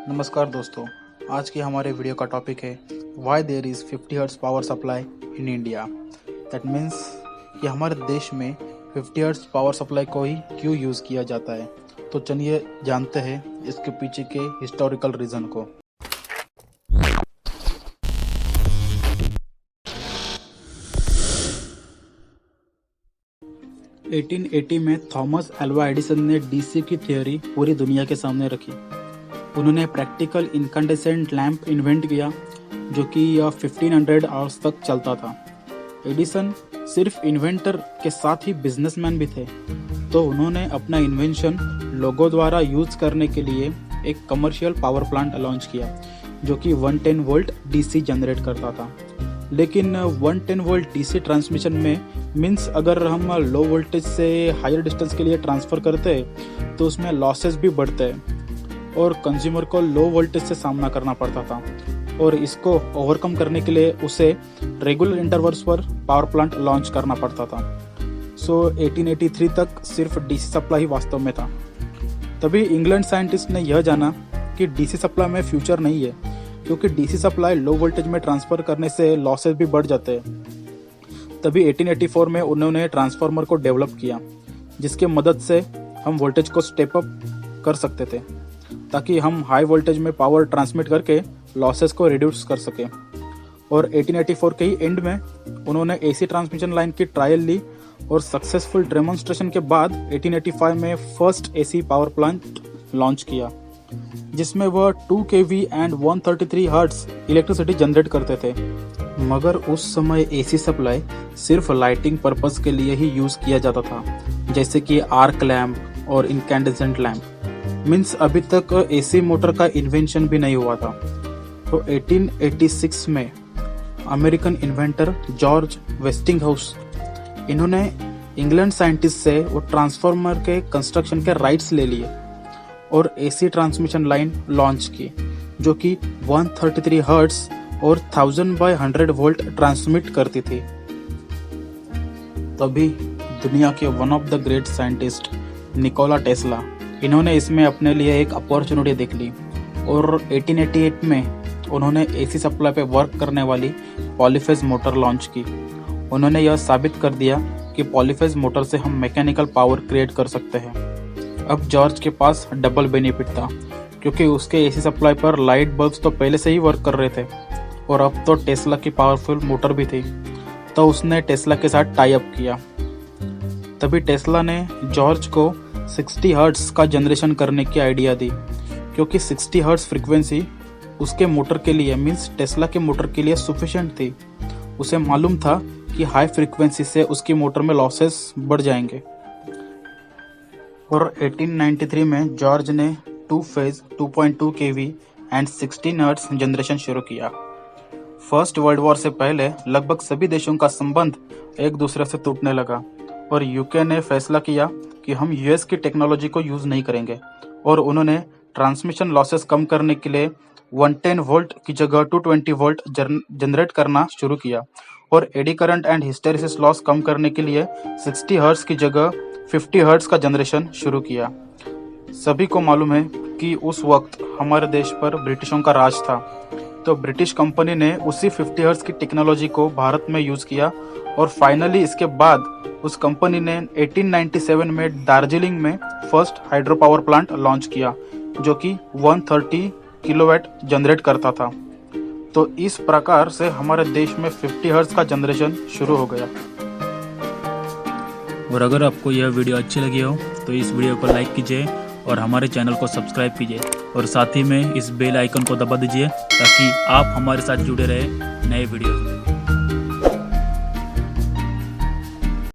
नमस्कार दोस्तों, आज की हमारे वीडियो का टॉपिक है why there is 50 hertz power supply in India. That means कि हमारे देश में 50 हर्ट्ज पावर सप्लाई को ही क्यों यूज़ किया जाता है। तो चलिए जानते हैं इसके पीछे के हिस्टोरिकल रीज़न को। – 1880 में थॉमस एल्वा एडिसन ने डीसी की थ्योरी पूरी दुनिया के सामने रखी। उन्होंने प्रैक्टिकल इनकैंडेसेंट लैंप इन्वेंट किया जो कि 1500 आवर्स तक चलता था। एडिसन सिर्फ इन्वेंटर के साथ ही बिजनेसमैन भी थे, तो उन्होंने अपना इन्वेंशन लोगों द्वारा यूज करने के लिए एक कमर्शियल पावर प्लांट लॉन्च किया जो कि 110 वोल्ट डीसी जनरेट करता था। लेकिन 110 वोल्ट डीसी ट्रांसमिशन में मीन्स अगर हम लो वोल्टेज से हायर डिस्टेंस के लिए ट्रांसफ़र करते हैं तो उसमें लॉसेस भी बढ़ते हैं और कंज्यूमर को लो वोल्टेज से सामना करना पड़ता था, और इसको ओवरकम करने के लिए उसे रेगुलर इंटरवल्स पर पावर प्लांट लॉन्च करना पड़ता था। 1883 तक सिर्फ डीसी सप्लाई ही वास्तव में था। तभी इंग्लैंड साइंटिस्ट ने यह जाना कि डीसी सप्लाई में फ्यूचर नहीं है, क्योंकि डीसी सप्लाई लो वोल्टेज में ट्रांसफ़र करने से लॉसेस भी बढ़ जाते हैं। तभी 1884 में उन्होंने ट्रांसफार्मर को डेवलप किया जिसके मदद से हम वोल्टेज को स्टेप अप कर सकते थे, ताकि हम हाई वोल्टेज में पावर ट्रांसमिट करके लॉसेस को रिड्यूस कर सकें। और 1884 के ही एंड में उन्होंने एसी ट्रांसमिशन लाइन की ट्रायल ली और सक्सेसफुल डेमोन्स्ट्रेशन के बाद 1885 में first AC power plant launch किया, जिसमें वह 2 kV and 133 hertz electricity generate करते थे। मगर उस समय एसी सप्लाई सिर्फ लाइटिंग पर्पस के लिए ही यूज़ किया जाता था, जैसे कि आर्क लैम्प और इनकैंडेसेंट लैम्प। मीन्स अभी तक एसी मोटर का इन्वेंशन भी नहीं हुआ था। तो 1886 में अमेरिकन इन्वेंटर जॉर्ज वेस्टिंगहाउस, इन्होंने इंग्लैंड साइंटिस्ट से वो ट्रांसफार्मर के कंस्ट्रक्शन के राइट्स ले लिए और एसी ट्रांसमिशन लाइन लॉन्च की जो कि 133 हर्ट्ज और 1000/100 वोल्ट ट्रांसमिट करती थी। तभी दुनिया के one of the great scientist Nikola Tesla, इन्होंने इसमें अपने लिए एक अपॉर्चुनिटी देख ली और 1888 में उन्होंने एसी सप्लाई पे वर्क करने वाली पॉलीफेज मोटर लॉन्च की। उन्होंने यह साबित कर दिया कि पॉलीफेज मोटर से हम मैकेनिकल पावर क्रिएट कर सकते हैं। अब जॉर्ज के पास डबल बेनिफिट था, क्योंकि उसके एसी सप्लाई पर लाइट बल्ब्स तो पहले से ही वर्क कर रहे थे और अब तो टेस्ला की पावरफुल मोटर भी थी। तो उसने टेस्ला के साथ टाई अप किया। तभी टेस्ला ने जॉर्ज को 60 हर्ट्ज का जनरेशन करने की आइडिया दी, क्योंकि 60 हर्ट्ज फ्रीक्वेंसी उसके मोटर के लिए मीन्स टेस्ला के मोटर के लिए सफिशिएंट थी। उसे मालूम था कि हाई फ्रीक्वेंसी से उसकी मोटर में लॉसेस बढ़ जाएंगे। और 1893 में जॉर्ज ने 2 phase 2.2 kV and 16 hertz generation शुरू किया। फर्स्ट वर्ल्ड वॉर से पहले लगभग सभी देशों का संबंध एक दूसरे से टूटने लगा और यूके ने फैसला किया कि हम यूएस की टेक्नोलॉजी को यूज़ नहीं करेंगे, और उन्होंने ट्रांसमिशन लॉसेस कम करने के लिए 110 वोल्ट की जगह 220 वोल्ट जनरेट करना शुरू किया और eddy current and hysteresis loss कम करने के लिए 60 हर्ट्ज की जगह 50 हर्ट्ज का जनरेशन शुरू किया। सभी को मालूम है कि उस वक्त हमारे देश पर ब्रिटिशों का राज था, तो ब्रिटिश कंपनी ने उसी 50 हर्ट्ज की टेक्नोलॉजी को भारत में यूज़ किया और फाइनली इसके बाद उस कंपनी ने 1897 में दार्जिलिंग में first hydro power plant launch किया जो कि 130 किलोवाट जनरेट करता था। तो इस प्रकार से हमारे देश में 50 हर्ट्ज का जनरेशन शुरू हो गया। और अगर आपको यह वीडियो अच्छी लगी हो तो इस वीडियो को लाइक कीजिए और हमारे चैनल को सब्सक्राइब कीजिए और साथ ही में इस बेल आइकन को दबा दीजिए ताकि आप हमारे साथ जुड़े रहे नए वीडियो में।